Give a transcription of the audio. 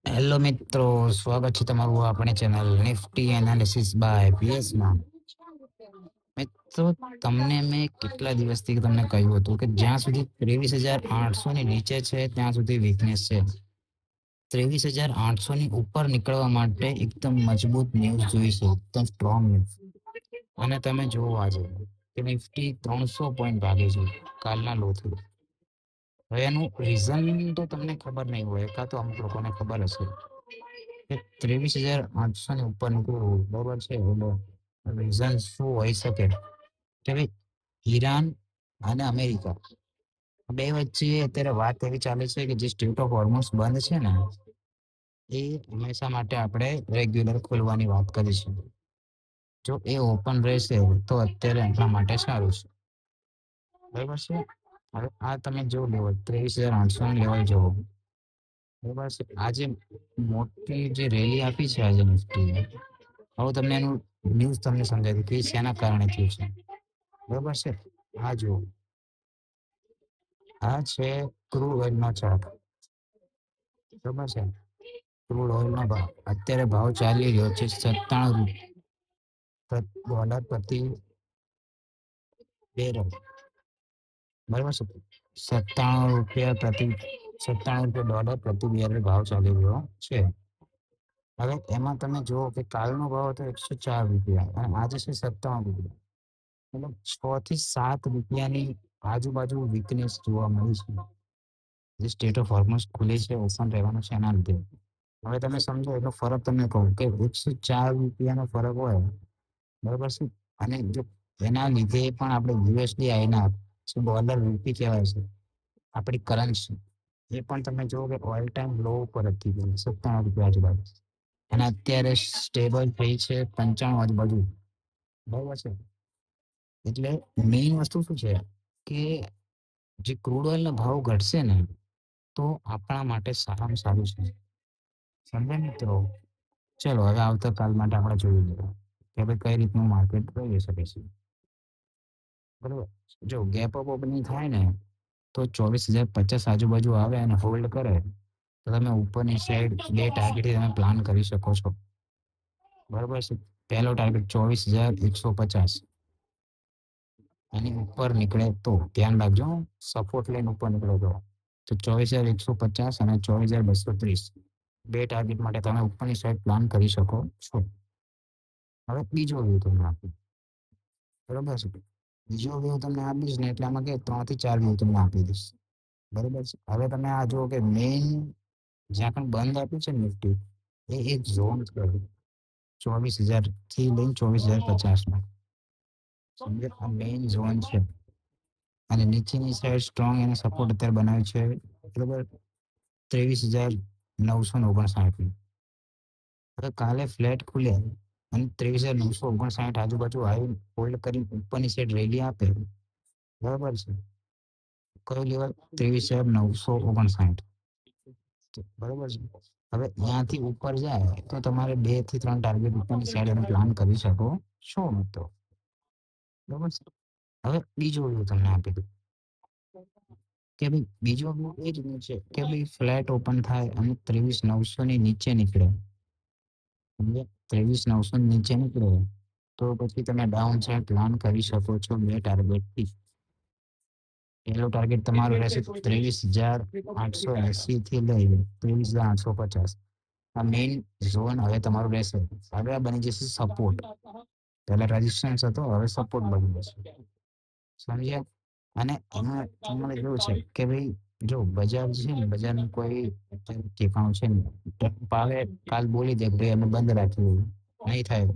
Hello મિત્રો, સ્વાગત છે તમારું આપણી ચેનલ નિફ્ટી એનાલિસિસ બાય પીએસમાં. મિત્રો, તમને મેં કેટલા દિવસથી તમને કહ્યું હતું કે જ્યાં સુધી 23,800 ની નીચે છે ત્યાં સુધી વીકનેસ છે. 23,800 ની ઉપર નીકળવા માટે એકદમ મજબૂત ન્યૂઝ જોઈશે, એકદમ સ્ટ્રોંગ ન્યૂઝ. અને તમે જુઓ આજે કે નિફ્ટી 300 પોઈન્ટ ભાગે છે કાલના લોથી. હવે એનું રીઝન તો તમને ખબર નહીં હોય, કાં તો અમુક લોકોને ખબર હશે કે 23,800 ની ઉપર નીકળવું બરોબર છે. રીઝન શું હોઈ શકે કે ભાઈ, ઈરાન અને અમેરિકા બે વચ્ચે અત્યારે વાત એવી ચાલે છે કે જે સ્ટેટ ઓફ હોર્મોન્સ બંધ છે ને, એ હંમેશા માટે આપણે રેગ્યુલર ખોલવાની વાત કરીશું. જો એ ઓપન રહેશે તો અત્યારે આપણા માટે સારું છે, બરાબર છે. હવે આ તમે જો લેવલ 23,800 લેવલ જોવો, બરાબર છે. આજે મોટી જે રેલી આપી છે આજે નિફ્ટી, હવે તમને એનું ન્યૂઝ તમને સમજાવી કે શેના કારણે થયું છે, બરાબર છે. આ જુઓ, આ છે ક્રૂડ ઓઇલનો ચાર્ટ, બરાબર છે. ક્રૂડ ઓઇલનો ભાવ અત્યારે ભાવ ચાલી રહ્યો છે 97 ડોલર પ્રતિ બેરલ, બરાબર છે. 97 રૂપિયા પ્રતિ 97 રૂપિયા ડોલર પ્રતિ બેરલ ભાવ ચાલી રહ્યો છે. હવે એમાં તમે જુઓ કે કાલનો ભાવ હતો 104 રૂપિયા અને આજે છે 57 રૂપિયા. મતલબ 6 થી 7 રૂપિયાની આજુબાજુ વીકનેસ જોવા મળી છે. જે સ્ટેટ ઓફ હોર્મોન્સ ખુલે છે, ઓપન રહેવાનું છે એના લીધે. હવે તમે સમજો એટલો ફરક તમને કહું કે 104 રૂપિયાનો ફરક હોય, બરાબર છે. અને જો એના લીધે પણ આપણે યુએસડી આઈના ડોલર રૂપી કહેવાય છે આપણી કરન્સી, એ પણ તમે જુઓ કે ઓલ ટાઈમ લો ઉપર હતી 97 રૂપિયા આજુબાજુ, અને અત્યારે સ્ટેબલ થઈ છે 95 આજુબાજુ, બરાબર છે. એટલે મેઇન વસ્તુ શું છે કે જે ક્રૂડ ઓઇલનો ભાવ ઘટશે ને તો આપણા માટે સારામાં સારું છે, સમજ્યા મિત્રો. ચલો હવે આવતીકાલ માટે આપણે જોઈ લઈએ કે ભાઈ કઈ રીતનું માર્કેટ રહી શકે છે, બરાબર. જો ગેપ અપ ઓપનિંગ થાય ને તો 24,050 આજુબાજુ આવે અને હોલ્ડ કરે તો તમે ઉપરની સાઈડ બે ટાર્ગેટથી તમે પ્લાન કરી શકો છો, બરાબર છે. પહેલો ટાર્ગેટ 24,150, એની ઉપર નીકળે તો ધ્યાન રાખજો, સપોર્ટ લાઈન ઉપર નીકળે તો 24,150 અને 24,230 બે ટાર્ગેટ માટે તમે ઉપરની સાઈડ પ્લાન કરી શકો છો. હવે બીજો વ્યૂ તમને આપું, બરાબર છે. બીજો વ્યૂ તમને આપીશ ને એટલે આમાં કે 3 થી 4 વ્યૂ તમને આપી દઈશ, બરાબર છે. હવે તમે આ જુઓ કે મેઇન જ્યાં પણ બંધ આપ્યું છે નિફ્ટી, એ એક ઝોન છે 24,000 થી લઈને 24,050માં, સમજે. આ મેઇન ઝોન છે અને નીચેની સાઈડ સ્ટ્રોંગ એને સપોર્ટ અત્યારે બનાવ્યો છે, બરાબર, 23,959. હવે કાલે ફ્લેટ ખુલે અને 23,959 આજુબાજુ આવી હોલ્ડ કરી ઉપરની સાઈડ રેલી આપે, બરાબર છે. કયો લેવલ? 23,959, બરાબર છે. હવે ત્યાંથી ઉપર જાય તો તમારે 2 થી 3 ટાર્ગેટ ઉપરની સાઈડ પ્લાન કરી શકો છો મિત્રો, બરાબર છે. હવે બીજો વ્યૂ તમને આપી દઉં કે ભાઈ, બીજો વ્યૂ એ રીતનું છે કે ભાઈ ફ્લેટ ઓપન થાય અને 23,900 ની નીચે નીકળે, સમજ્યા. 23,900 નીચે નીકળે તો પછી તમે ડાઉન સાઈડ પ્લાન કરી શકો છો બે ટાર્ગેટથી. પહેલો ટાર્ગેટ તમારો રહેશે 23,880 થી લઈ 23,850. આ મેઇન ઝોન હવે તમારું રહેશે. હવે આ બની જશે સપોર્ટ. પહેલા રેઝિસ્ટન્સ હતો, હવે સપોર્ટ બની જશે, સમજ્યા. અને એમાં તમારે કેવું છે કે ભાઈ, જો બજાર છે ને, બજારનું કોઈ ઠેકાણું છે ને, પાવે કાલ બોલી દે ભાઈ અમે બંધ રાખ્યું, નહીં થાય